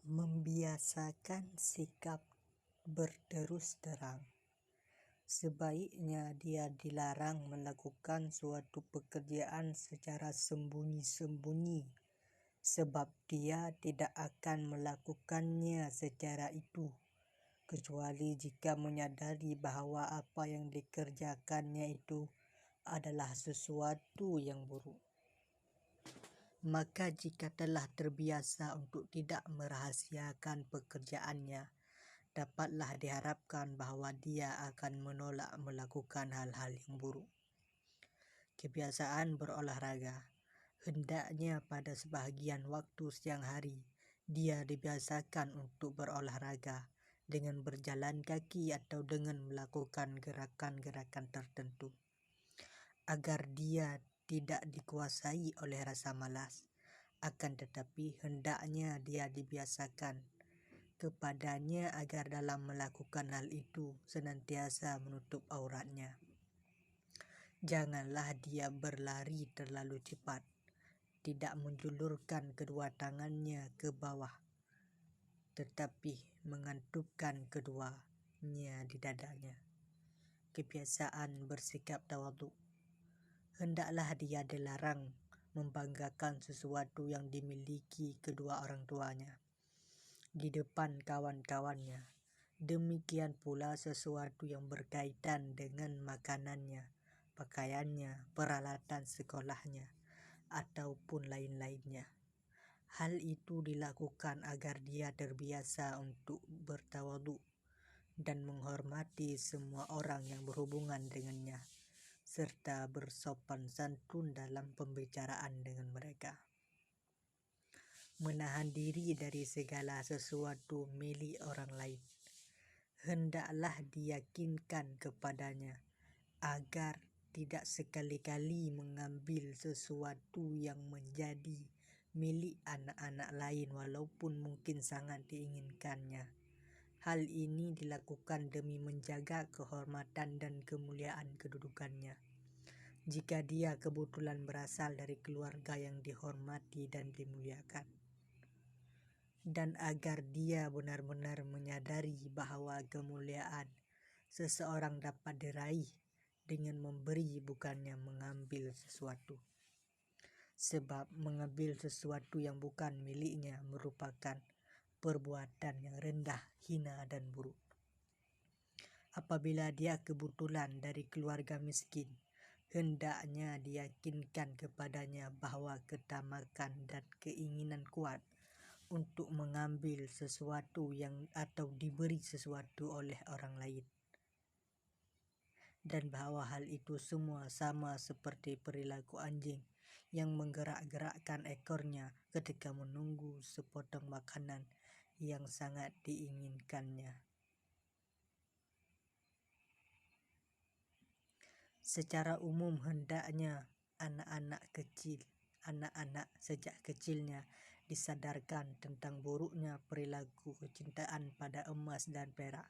Membiasakan sikap berterus terang. Sebaiknya dia dilarang melakukan suatu pekerjaan secara sembunyi-sembunyi, sebab dia tidak akan melakukannya secara itu, kecuali jika menyadari bahwa apa yang dikerjakannya itu adalah sesuatu yang buruk. Maka jika telah terbiasa untuk tidak merahasiakan pekerjaannya, dapatlah diharapkan bahwa dia akan menolak melakukan hal-hal yang buruk. Kebiasaan berolahraga. Hendaknya pada sebahagian waktu siang hari, dia dibiasakan untuk berolahraga dengan berjalan kaki atau dengan melakukan gerakan-gerakan tertentu, agar dia tidak dikuasai oleh rasa malas. Akan tetapi hendaknya dia dibiasakan kepadanya agar dalam melakukan hal itu senantiasa menutup auratnya. Janganlah dia berlari terlalu cepat, tidak menjulurkan kedua tangannya ke bawah, tetapi mengantupkan keduanya di dadanya. Kebiasaan bersikap tawadhu. Hendaklah dia dilarang membanggakan sesuatu yang dimiliki kedua orang tuanya di depan kawan-kawannya. Demikian pula sesuatu yang berkaitan dengan makanannya, pakaiannya, peralatan sekolahnya, ataupun lain-lainnya. Hal itu dilakukan agar dia terbiasa untuk bertawadhu dan menghormati semua orang yang berhubungan dengannya, serta bersopan santun dalam pembicaraan dengan mereka. Menahan diri dari segala sesuatu milik orang lain. Hendaklah diyakinkan kepadanya agar tidak sekali-kali mengambil sesuatu yang menjadi milik anak-anak lain walaupun mungkin sangat diinginkannya. Hal ini dilakukan demi menjaga kehormatan dan kemuliaan kedudukannya, jika dia kebetulan berasal dari keluarga yang dihormati dan dimuliakan. Dan agar dia benar-benar menyadari bahwa kemuliaan seseorang dapat diraih dengan memberi bukannya mengambil sesuatu. Sebab mengambil sesuatu yang bukan miliknya merupakan perbuatan yang rendah, hina dan buruk. Apabila dia kebetulan dari keluarga miskin, hendaknya diyakinkan kepadanya bahwa ketamakan dan keinginan kuat untuk mengambil sesuatu yang atau diberi sesuatu oleh orang lain, dan bahwa hal itu semua sama seperti perilaku anjing yang menggerak-gerakkan ekornya ketika menunggu sepotong makanan yang sangat diinginkannya. Secara umum hendaknya anak-anak sejak kecilnya disadarkan tentang buruknya perilaku kecintaan pada emas dan perak,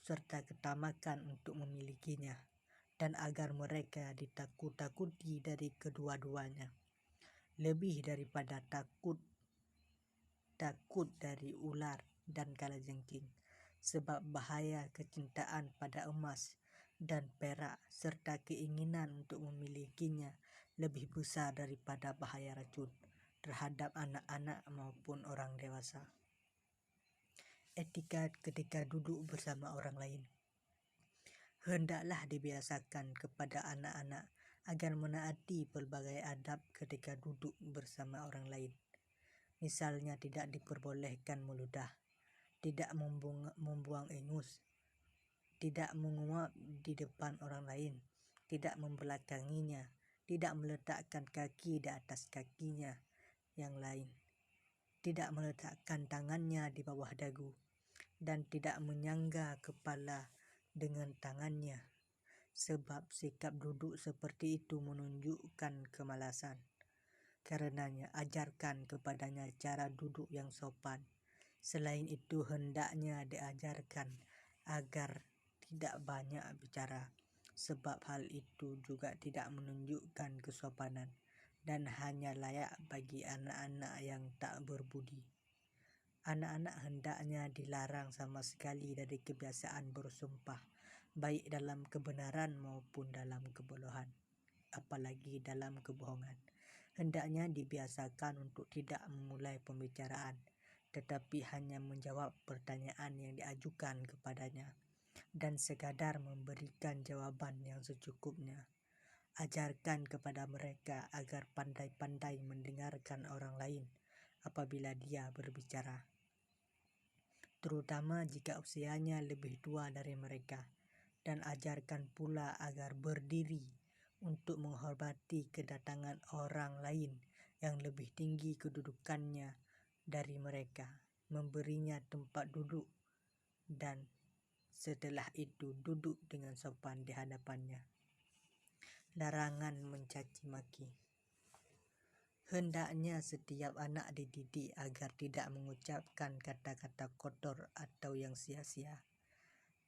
serta ketamakan untuk memilikinya, dan agar mereka ditakut-takuti dari kedua-duanya, lebih daripada takut dari ular dan kalajengking, sebab bahaya kecintaan pada emas dan perak serta keinginan untuk memilikinya lebih besar daripada bahaya racun terhadap anak-anak maupun orang dewasa. Etika ketika duduk bersama orang lain. Hendaklah dibiasakan kepada anak-anak agar menaati pelbagai adab ketika duduk bersama orang lain. Misalnya tidak diperbolehkan meludah, tidak membuang ingus, tidak menguap di depan orang lain, tidak membelakanginya, tidak meletakkan kaki di atas kakinya yang lain, tidak meletakkan tangannya di bawah dagu, dan tidak menyangga kepala dengan tangannya, sebab sikap duduk seperti itu menunjukkan kemalasan. Karenanya ajarkan kepadanya cara duduk yang sopan. Selain itu hendaknya diajarkan agar tidak banyak bicara, sebab hal itu juga tidak menunjukkan kesopanan dan hanya layak bagi anak-anak yang tak berbudi. Anak-anak hendaknya dilarang sama sekali dari kebiasaan bersumpah, baik dalam kebenaran maupun dalam kebodohan, apalagi dalam kebohongan. Hendaknya dibiasakan untuk tidak memulai pembicaraan, tetapi hanya menjawab pertanyaan yang diajukan kepadanya, dan sekadar memberikan jawaban yang secukupnya. Ajarkan kepada mereka agar pandai-pandai mendengarkan orang lain apabila dia berbicara, terutama jika usianya lebih tua dari mereka, dan ajarkan pula agar berdiri untuk menghormati kedatangan orang lain yang lebih tinggi kedudukannya dari mereka, memberinya tempat duduk, dan setelah itu duduk dengan sopan di hadapannya. Larangan mencaci maki. Hendaknya setiap anak dididik agar tidak mengucapkan kata-kata kotor atau yang sia-sia,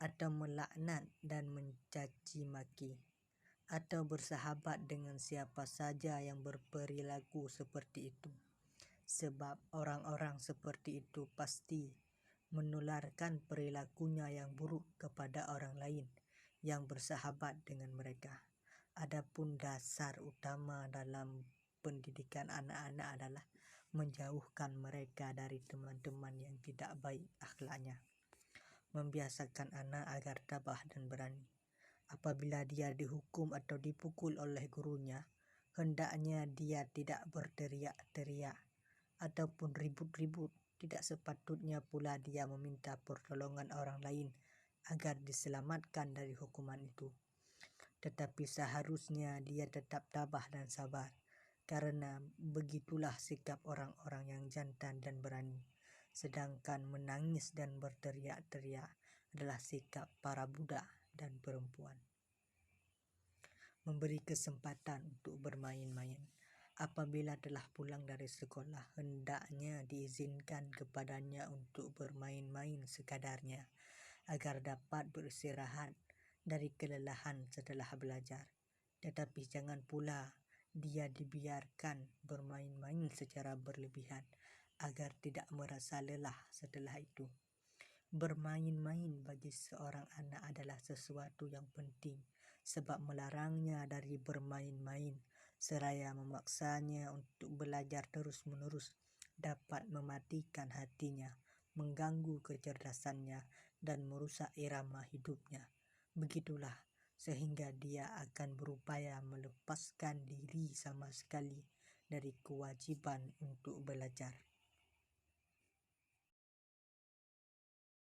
atau melaknat dan mencaci maki, atau bersahabat dengan siapa saja yang berperilaku seperti itu. Sebab orang-orang seperti itu pasti menularkan perilakunya yang buruk kepada orang lain yang bersahabat dengan mereka. Adapun dasar utama dalam pendidikan anak-anak adalah menjauhkan mereka dari teman-teman yang tidak baik akhlaknya. Membiasakan anak agar tabah dan berani. Apabila dia dihukum atau dipukul oleh gurunya, hendaknya dia tidak berteriak-teriak ataupun ribut-ribut. Tidak sepatutnya pula dia meminta pertolongan orang lain agar diselamatkan dari hukuman itu. Tetapi seharusnya dia tetap tabah dan sabar, karena begitulah sikap orang-orang yang jantan dan berani. Sedangkan menangis dan berteriak-teriak adalah sikap para budak dan perempuan. Memberi kesempatan untuk bermain-main. Apabila telah pulang dari sekolah, hendaknya diizinkan kepadanya untuk bermain-main sekadarnya, agar dapat beristirahat dari kelelahan setelah belajar. Tetapi jangan pula dia dibiarkan bermain-main secara berlebihan, agar tidak merasa lelah setelah itu. Bermain-main bagi seorang anak adalah sesuatu yang penting, sebab melarangnya dari bermain-main seraya memaksanya untuk belajar terus-menerus dapat mematikan hatinya, mengganggu kecerdasannya, dan merusak irama hidupnya. Begitulah sehingga dia akan berupaya melepaskan diri sama sekali dari kewajiban untuk belajar.